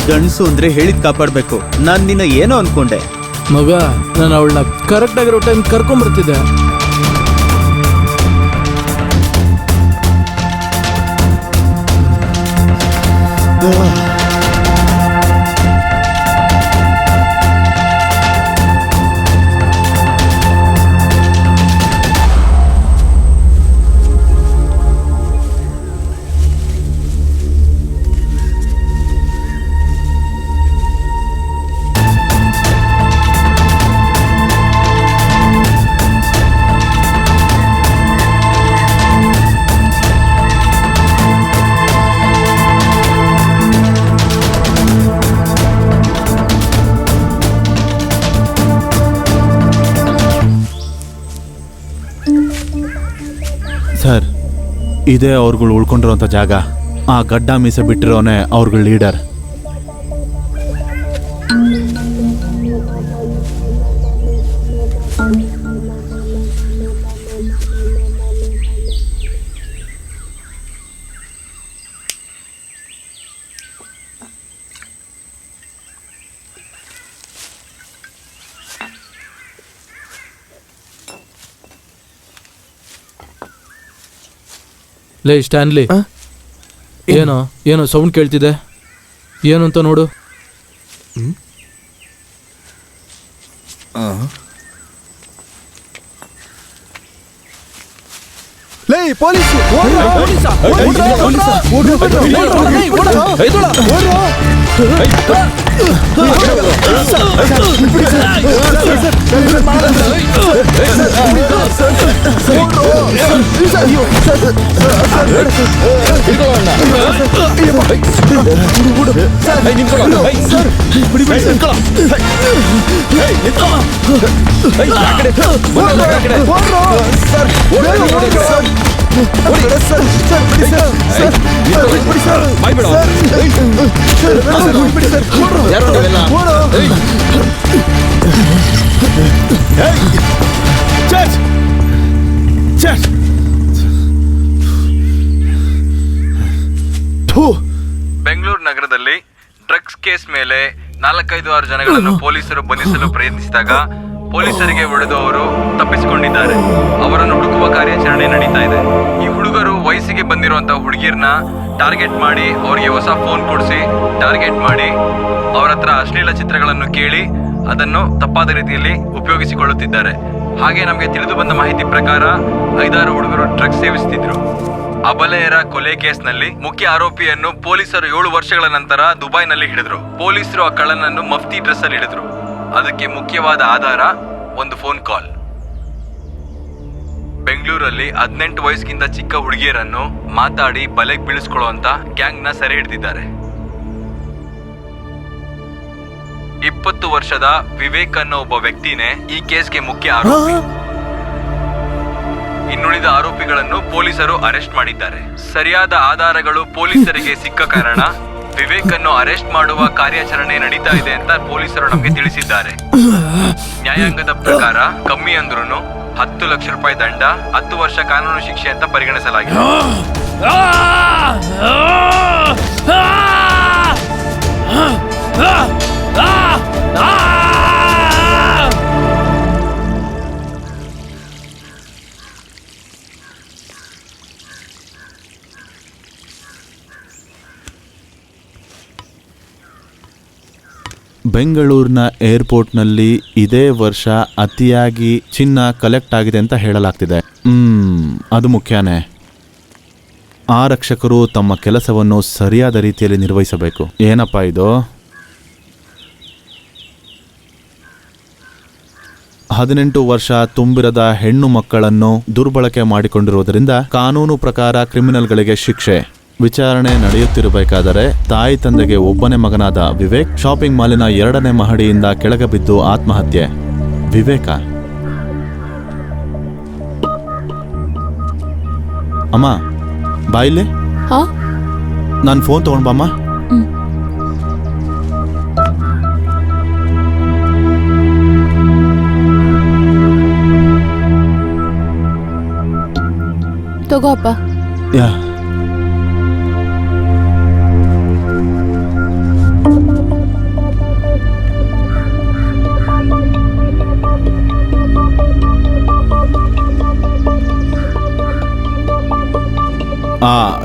ಗಂಡಸು ಅಂದ್ರೆ ಹೇಳಿದ್ ಕಾಪಾಡ್ಬೇಕು. ನಾನ್ ನಿನ್ನ ಏನೋ ಅನ್ಕೊಂಡೆ. ಮಗ, ನಾನು ಅವಳನ್ನ ಕರೆಕ್ಟ್ ಆಗಿರೋ ಟೈಮ್ ಕರ್ಕೊಂಡ್ಬರ್ತಿದ್ದೆ. ಸರ್, ಇದೇ ಅವ್ರುಗಳು ಉಳ್ಕೊಂಡಿರೋಂಥ ಜಾಗ. ಆ ಗಡ್ಡ ಮೀಸೆ ಬಿಟ್ಟಿರೋನೆ ಅವ್ರುಗಳ ಲೀಡರ್. ಲೇ ಸ್ಟ್ಯಾನ್ಲಿ, ಏನೋ ಏನೋ ಸೌಂಡ್ ಕೇಳ್ತಿದೆ, ಏನು ಅಂತ ನೋಡು. ಲೇ ಪೊಲೀಸ್! ಬೆಂಗಳೂರು ನಗರದಲ್ಲಿ ಡ್ರಗ್ಸ್ ಕೇಸ್ ಮೇಲೆ 4-5 ಜನಗಳನ್ನು ಪೊಲೀಸರು ಬಂಧಿಸಲು ಪ್ರಯತ್ನಿಸಿದಾಗ ಪೊಲೀಸರಿಗೆ ಹೊಡೆದು ಅವರು ತಪ್ಪಿಸಿಕೊಂಡಿದ್ದಾರೆ. ಅವರನ್ನು ಹುಡುಕುವ ಕಾರ್ಯಾಚರಣೆ ನಡೀತಾ ಇದೆ. ಈ ಹುಡುಗರು ವಯಸ್ಸಿಗೆ ಬಂದಿರುವಂತಹ ಹುಡುಗಿಯರನ್ನ ಟಾರ್ಗೆಟ್ ಮಾಡಿ ಅವರಿಗೆ ಹೊಸ ಫೋನ್ ಕೊಡಿಸಿ ಟಾರ್ಗೆಟ್ ಮಾಡಿ ಅವರ ಹತ್ರ ಅಶ್ಲೀಲ ಚಿತ್ರಗಳನ್ನು ಕೇಳಿ ಅದನ್ನು ತಪ್ಪಾದ ರೀತಿಯಲ್ಲಿ ಉಪಯೋಗಿಸಿಕೊಳ್ಳುತ್ತಿದ್ದಾರೆ. ಹಾಗೆ ನಮಗೆ ತಿಳಿದು ಬಂದ ಮಾಹಿತಿ ಪ್ರಕಾರ 5-6 ಹುಡುಗರು ಡ್ರಗ್ಸ್ ಸೇವಿಸುತ್ತಿದ್ರು. ಅಬಲೆಯರ ಕೊಲೆ ಕೇಸ್ನಲ್ಲಿ ಮುಖ್ಯ ಆರೋಪಿಯನ್ನು ಪೊಲೀಸರು 7 ವರ್ಷಗಳ ನಂತರ ದುಬೈನಲ್ಲಿ ಹಿಡಿದ್ರು. ಪೊಲೀಸರು ಆ ಕಳ್ಳನನ್ನು ಮಫ್ತಿ ಡ್ರೆಸ್ ಅಲ್ಲಿ ಹಿಡಿದ್ರು. ಅದಕ್ಕೆ ಮುಖ್ಯವಾದ ಆಧಾರ ಒಂದು ಫೋನ್ ಕಾಲ್. ಬೆಂಗಳೂರಲ್ಲಿ 18 ವಯಸ್ಸಿಗಿಂತ ಚಿಕ್ಕ ಹುಡುಗಿಯರನ್ನು ಮಾತಾಡಿ ಬಲೆಗೆ ಬೀಳಿಸ್ಕೊಳ್ಳುವಂತ ಗ್ಯಾಂಗ್ ನ ಸೆರೆ ಹಿಡಿದಿದ್ದಾರೆ. 20 ವರ್ಷದ ವಿವೇಕ್ ಅನ್ನೋ ಒಬ್ಬ ವ್ಯಕ್ತಿನೇ ಈ ಕೇಸ್ಗೆ ಮುಖ್ಯ ಆರೋಪಿ. ಇನ್ನುಳಿದ ಆರೋಪಿಗಳನ್ನು ಪೊಲೀಸರು ಅರೆಸ್ಟ್ ಮಾಡಿದ್ದಾರೆ. ಸರಿಯಾದ ಆಧಾರಗಳು ಪೊಲೀಸರಿಗೆ ಸಿಕ್ಕ ಕಾರಣ ವಿವೇಕ್ ಅನ್ನು ಅರೆಸ್ಟ್ ಮಾಡುವ ಕಾರ್ಯಾಚರಣೆ ನಡೀತಾ ಇದೆ ಅಂತ ಪೊಲೀಸರು ನಮಗೆ ತಿಳಿಸಿದ್ದಾರೆ. ನ್ಯಾಯಾಂಗದ ಪ್ರಕಾರ ಕಮ್ಮಿ ಅಂದ್ರೂ 10 ಲಕ್ಷ ರೂಪಾಯಿ ದಂಡ, 10 ವರ್ಷ ಕಾನೂನು ಶಿಕ್ಷೆ ಅಂತ ಪರಿಗಣಿಸಲಾಗಿದೆ. ಬೆಂಗಳೂರಿನ ಏರ್ಪೋರ್ಟ್ನಲ್ಲಿ ಇದೇ ವರ್ಷ ಅತಿಯಾಗಿ ಚಿನ್ನ ಕಲೆಕ್ಟ್ ಆಗಿದೆ ಅಂತ ಹೇಳಲಾಗ್ತಿದೆ. ಅದು ಮುಖ್ಯನೇ. ಆರಕ್ಷಕರು ತಮ್ಮ ಕೆಲಸವನ್ನು ಸರಿಯಾದ ರೀತಿಯಲ್ಲಿ ನಿರ್ವಹಿಸಬೇಕು. ಏನಪ್ಪ ಇದು? 18 ವರ್ಷ ತುಂಬಿರದ ಹೆಣ್ಣು ಮಕ್ಕಳನ್ನು ದುರ್ಬಳಕೆ ಮಾಡಿಕೊಂಡಿರುವುದರಿಂದ ಕಾನೂನು ಪ್ರಕಾರ ಕ್ರಿಮಿನಲ್ಗಳಿಗೆ ಶಿಕ್ಷೆ. ವಿಚಾರಣೆ ನಡೆಯುತ್ತಿರಬೇಕಾದರೆ ತಾಯಿ ತಂದೆಗೆ ಒಬ್ಬನೇ ಮಗನಾದ ವಿವೇಕ್ ಶಾಪಿಂಗ್ ಮಾಲಿನ 2ನೇ ಮಹಡಿಯಿಂದ ಕೆಳಗೆ ಬಿದ್ದು ಆತ್ಮಹತ್ಯೆ. ವಿವೇಕ ಅಮ್ಮ ಬಾಯಿಲೆ, ನಾನು ಫೋನ್ ತಗೊಂಡ್ ಬಾಮ್ಮ. ತಗೋ ಅಪ್ಪ. ಯಾ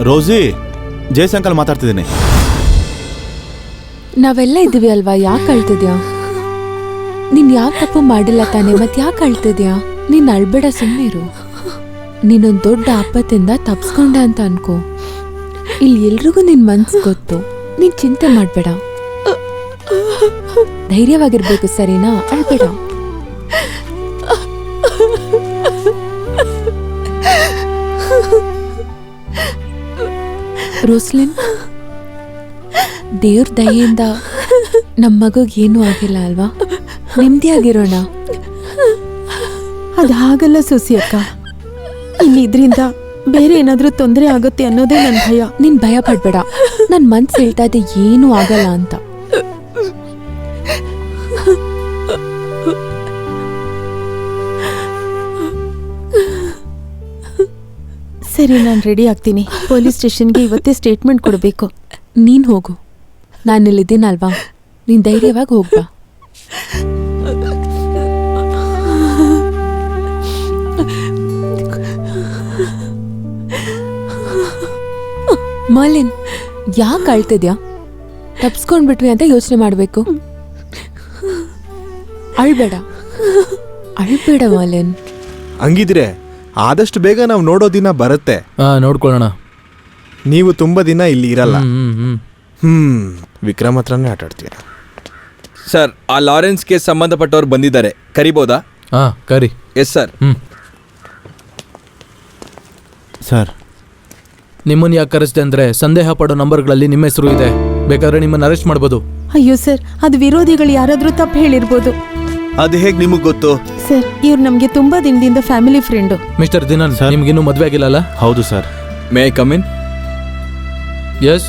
ರೋಸಿ, ಜಯಶಂಕರ್ ಮಾತಾಡ್ತಿದ್ದೀನಿ. ನಾವೆಲ್ಲ ಇದ್ದೀವಿ ಅಲ್ವಾ, ಯಾಕೆ ಅಳ್ತಿದ್ಯಾ? ನೀನ್ ಯಾವ ತಪ್ಪು ಮಾಡಿಲ್ಲ ತಾನೆ, ಮತ್ತೆ ಯಾಕೆ ಅಳ್ತಿದ್ಯಾ? ನೀನ್ ಅಳ್ಬೇಡ, ಸುಮ್ಮನಿರು. ನೀನೊಂದ್ ದೊಡ್ಡ ಆಪತ್ತಿಂದ ತಪ್ಸ್ಕೊಂಡೆ ಅಂತ ಅನ್ಕೋ. ಇಲ್ಲಿ ಎಲ್ರಿಗೂ ನಿನ್ ಮನ್ಸ್ ಗೊತ್ತು, ನೀನ್ ಚಿಂತೆ ಮಾಡ್ಬೇಡ, ಧೈರ್ಯವಾಗಿರ್ಬೇಕು, ಸರಿನಾ? ಅಳ್ಬೇಡ. ರೋಸ್ಲಿನ್, ದೇವ್ರ ದಯೆಯಿಂದ ನಮ್ಮ ಮಗುಗೆ ಏನೂ ಆಗಿಲ್ಲ ಅಲ್ವಾ? ನೆಮ್ಮದಿಯಾಗಿರೋಣ. ಅದು ಹಾಗಲ್ಲ ಸೊಸಿ ಅಕ್ಕ, ಇನ್ನಿದ್ರಿಂದ ಬೇರೆ ಏನಾದ್ರೂ ತೊಂದರೆ ಆಗುತ್ತೆ ಅನ್ನೋದೇ ನನ್ನ ಭಯ. ನೀನ್ ಭಯ ಪಡ್ಬೇಡ, ನನ್ ಮನ್ಸು ಹೇಳ್ತಾ ಇದೆ ಏನೂ ಆಗಲ್ಲ ಅಂತ. ಸರಿ, ನಾನು ರೆಡಿ ಆಗ್ತೀನಿ. ಪೊಲೀಸ್ ಸ್ಟೇಷನ್ಗೆ ಇವತ್ತೇ ಸ್ಟೇಟ್ಮೆಂಟ್ ಕೊಡಬೇಕು. ನೀನ್ ಹೋಗು, ನಾನಿಲ್ಲಿದ್ದೀನಲ್ವಾ, ನೀನ್ ಧೈರ್ಯವಾಗಿ ಹೋಗ್ಬಾ. ಮರ್ಲಿನ್, ಯಾಕೆ ಅಳ್ತಿದ್ಯಾ? ತಪ್ಸ್ಕೊಂಡ್ಬಿಟ್ವಿ ಅಂತ ಯೋಚನೆ ಮಾಡ್ಬೇಕು. ಅಳ್ಬೇಡ, ಅಳ್ಬೇಡ ಮರ್ಲಿನ್. ಹಂಗಿದ್ರೆ ಆದಷ್ಟು ಬೇಗ ನಾವು ನೋಡೋ ದಿನ ಬರುತ್ತೆ. ನೋಡ್ಕೊಳ್ಳೋಣ. ನೀವು ತುಂಬಾ ದಿನ ಇಲ್ಲಿ ಇರಲ್ಲ. ಹ್ಮ್. ವಿಕ್ರಮ್ ಹತ್ರನೇ ಆಟ ಆಡ್ತೀರಾ? ಸರ್, ಆ ಲಾರೆನ್ಸ್ಗೆ ಸಂಬಂಧಪಟ್ಟವ್ರು ಬಂದಿದ್ದಾರೆ, ಕರಿಬೋದಾ? ಕರಿ. Yes sir. ಸರ್, ನಿಮ್ಮನ್ನ ಯಾಕೆ ಕರೆಸ್ದೆ ಅಂದ್ರೆ, ಸಂದೇಹ ಪಡೋ ನಂಬರ್ಗಳಲ್ಲಿ ನಿಮ್ಮ ಹೆಸರು ಇದೆ, ಬೇಕಾದ್ರೆ ನಿಮ್ಮನ್ನ ಅರೆಸ್ಟ್ ಮಾಡ್ಬೋದು. ಅಯ್ಯೋ ಸರ್, ಅದು ವಿರೋಧಿಗಳು ಯಾರಾದ್ರೂ ತಪ್ಪು ಹೇಳಿರ್ಬೋದು. ಅದು ಹೇಗೆ ನಿಮಗ್ ಗೊತ್ತು? ಸರ್, ಇವ್ರು ನಮ್ಗೆ ತುಂಬಾ ದಿನದಿಂದ ಫ್ಯಾಮಿಲಿ ಫ್ರೆಂಡು. ಮಿಸ್ಟರ್ ದಿನನ್, ನಿಮ್ಗಿನ್ನೂ ಮದ್ವೆ ಆಗಿಲ್ಲಲ್ಲ? ಹೌದು sir. May I come in? Yes.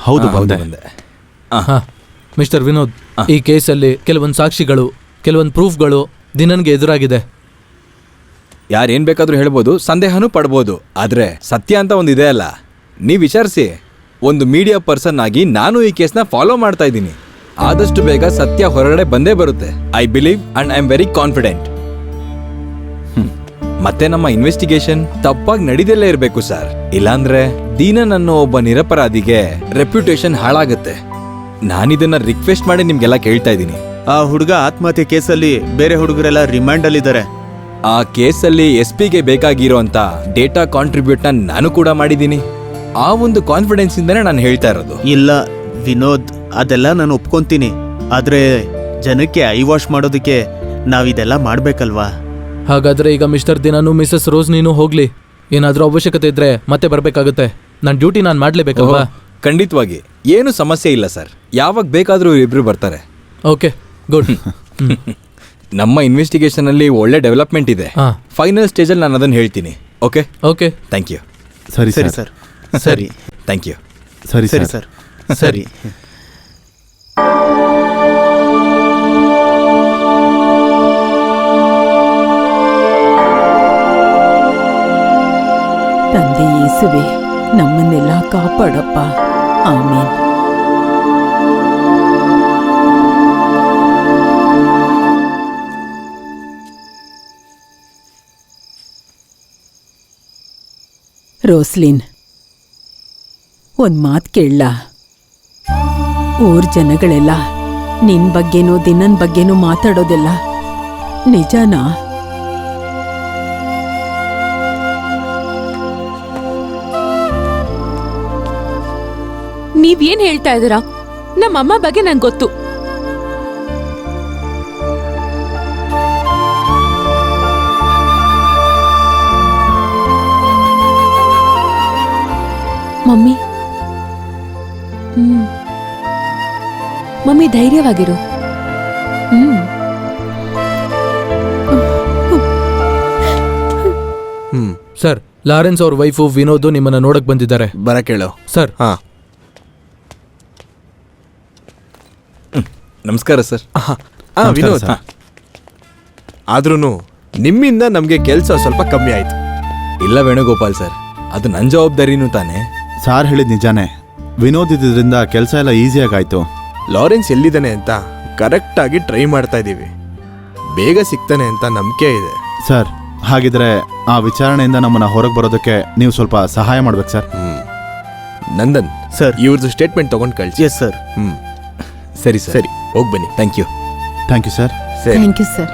ಹೌದು, ಬಂದೆ. ಮಿಸ್ಟರ್ ವಿನೋದ್, ಈ ಕೇಸಲ್ಲಿ ಕೆಲವೊಂದು ಸಾಕ್ಷಿಗಳು, ಕೆಲವೊಂದು ಪ್ರೂಫ್ಗಳು ದಿನನ್ಗೆ ಎದುರಾಗಿದೆ. ಯಾರೇನ್ ಬೇಕಾದ್ರೂ ಹೇಳ್ಬೋದು, ಸಂದೇಹನೂ ಪಡ್ಬೋದು, ಆದ್ರೆ ಸತ್ಯ ಅಂತ ಒಂದಿದೆ ಅಲ್ಲ, ನೀವ್ ವಿಚಾರಿಸಿ. ಒಂದು ಮೀಡಿಯಾ ಪರ್ಸನ್ ಆಗಿ ನಾನು ಈ ಕೇಸ್ನ ಫಾಲೋ ಮಾಡ್ತಾ ಇದ್ದೀನಿ. ಆದಷ್ಟು ಬೇಗ ಸತ್ಯ ಹೊರಗಡೆ ಬಂದೇ ಬರುತ್ತೆ. I believe and I am very confident. ಮತ್ತೆ ನಮ್ಮ ಇನ್ವೆಸ್ಟಿಗೇಷನ್ ತಪ್ಪಾಗಿ ನಡೀದಲ್ಲೇ ಇರಬೇಕು ಸರ್, ಇಲ್ಲಾಂದ್ರೆ ದೀನನ್ ಅನ್ನೋ ಒಬ್ಬ ನಿರಪರಾಧಿಗೆ ರೆಪ್ಯುಟೇಷನ್ ಹಾಳಾಗುತ್ತೆ. ನಾನಿದನ್ನ ರಿಕ್ವೆಸ್ಟ್ ಮಾಡಿ ನಿಮ್ಗೆಲ್ಲ ಕೇಳ್ತಾ ಇದ್ದೀನಿ. ಆ ಹುಡುಗ ಆತ್ಮಹತ್ಯೆ ಕೇಸಲ್ಲಿ ಬೇರೆ ಹುಡುಗರೆಲ್ಲ ರಿಮಾಂಡ್ ಅಲ್ಲಿದ್ದಾರೆ. ಆ ಕೇಸಲ್ಲಿ SP ಗೆ ಬೇಕಾಗಿರೋ ಅಂತ ಡೇಟಾ ಕಾಂಟ್ರಿಬ್ಯೂಟ್ನ ನಾನು ಕೂಡ ಮಾಡಿದ್ದೀನಿ. ಆ ಒಂದು ಕಾನ್ಫಿಡೆನ್ಸ್ ಇಂದನೇ ನಾನು ಹೇಳ್ತಾ ಇರೋದು. ಇಲ್ಲ ವಿನೋದ್, ಅದೆಲ್ಲ ನಾನು ಒಪ್ಕೊಂತೀನಿ, ಆದ್ರೆ ಜನಕ್ಕೆ ಐ ವಾಶ್ ಮಾಡೋದಕ್ಕೆ ನಾವಿದೆಲ್ಲ ಮಾಡ್ಬೇಕಲ್ವಾ? ಹಾಗಾದ್ರೆ ಈಗ ಮಿಸ್ಟರ್ ದಿನಾನು ಮಿಸಸ್ ರೋಸ್ ನೀನು ಹೋಗ್ಲಿ. ಏನಾದ್ರೂ ಅವಶ್ಯಕತೆ ಇದ್ರೆ ಮತ್ತೆ ಬರ್ಬೇಕಾಗುತ್ತೆ. ನನ್ನ ಡ್ಯೂಟಿ ನಾನು ಮಾಡ್ಲೇಬೇಕಲ್ವಾ? ಖಂಡಿತವಾಗಿ ಏನು ಸಮಸ್ಯೆ ಇಲ್ಲ ಸರ್, ಯಾವಾಗ ಬೇಕಾದ್ರೂ ಇಬ್ರು ಬರ್ತಾರೆ. Okay, good. ನಮ್ಮ ಇನ್ವೆಸ್ಟಿಗೇಷನ್ ಅಲ್ಲಿ ಒಳ್ಳೆ ಡೆವಲಪ್ಮೆಂಟ್ ಇದೆ. ಫೈನಲ್ ಸ್ಟೇಜಲ್ಲಿ ನಾನು ಅದನ್ನು ಹೇಳ್ತೀನಿ. Okay okay, thank you. ಸರಿ ಸರಿ ಸರ್. ಸರ್, ಸರಿ, ಥ್ಯಾಂಕ್ ಯು. ಸರಿ ಸರಿ ಸರ್. ಸರ್, ಸರಿ. ತಂದೆ ಯೇಸುವೆ, ನಮ್ಮನ್ನೆಲ್ಲ ಕಾಪಾಡಪ್ಪ. ಆಮೇನ್. ರೋಸ್ಲಿನ್, ಒಂದ್ ಮಾತ್ ಕೇಳಲ್ಲ? ಊರ್ ಜನಗಳೆಲ್ಲ ನಿನ್ ಬಗ್ಗೆನೂ ದಿನನ್ ಬಗ್ಗೆನೂ ಮಾತಾಡೋದೆಲ್ಲ ನಿಜನಾ? ನೀವೇನ್ ಹೇಳ್ತಾ ಇದ್ದೀರಾ? ನಮ್ಮಮ್ಮ ಬಗ್ಗೆ ನಂಗೆ ಗೊತ್ತು. ಮಮ್ಮಿ, ಮಮ್ಮಿ ಧೈರ್ಯವಾಗಿರು. ಸರ್, ಲಾರೆನ್ಸ್ ಅವ್ರ ವೈಫು ವಿನೋದ್ ನಿಮ್ಮನ್ನ ನೋಡಕ್ ಬಂದಿದ್ದಾರೆ. ಬರ ಕೇಳು ಸರ್. ನಮಸ್ಕಾರ ಸರ್. ವಿನೋದ್, ಆದ್ರೂ ನಿಮ್ಮಿಂದ ನಮ್ಗೆ ಕೆಲಸ ಸ್ವಲ್ಪ ಕಮ್ಮಿ ಆಯ್ತು. ಇಲ್ಲ ವೇಣುಗೋಪಾಲ್ ಸರ್, ಅದು ನನ್ನ ಜವಾಬ್ದಾರಿನೂ ತಾನೆ. ಸಾರ್ ಹೇಳಿದ್ ನಿಜಾನೇ. ವಿನೋದ್ ಇದ್ದಿದ್ರಿಂದ ಕೆಲಸ ಎಲ್ಲ ಈಸಿಯಾಗಾಯ್ತು. ಲಾರೆನ್ಸ್ ಎಲ್ಲಿದ್ದಾನೆ ಅಂತ ಕರೆಕ್ಟ್ ಆಗಿ ಟ್ರೈ ಮಾಡ್ತಾ ಇದೀವಿ. ಬೇಗ ಸಿಗ್ತಾನೆ ಅಂತ ನಂಬಿಕೆ ಇದೆ. ಸರ್, ಹಾಗಿದ್ರೆ ಆ ವಿಚಾರಣೆಯಿಂದ ನಮ್ಮನ್ನ ಹೊರಗೆ ಬರೋದಕ್ಕೆ ನೀವು ಸ್ವಲ್ಪ ಸಹಾಯ ಮಾಡ್ಬೇಕು ಸರ್. ನಂದನ್ ಸರ್. ಇವ್ರದ್ದು ಸ್ಟೇಟ್ಮೆಂಟ್ ತಗೊಂಡು ಕಳಿಸಿ. Yes sir. ಸರಿ ಸರಿ, ಹೋಗಿ ಬನ್ನಿ. Thank you. Thank you sir. ಸರಿ. Thank you sir.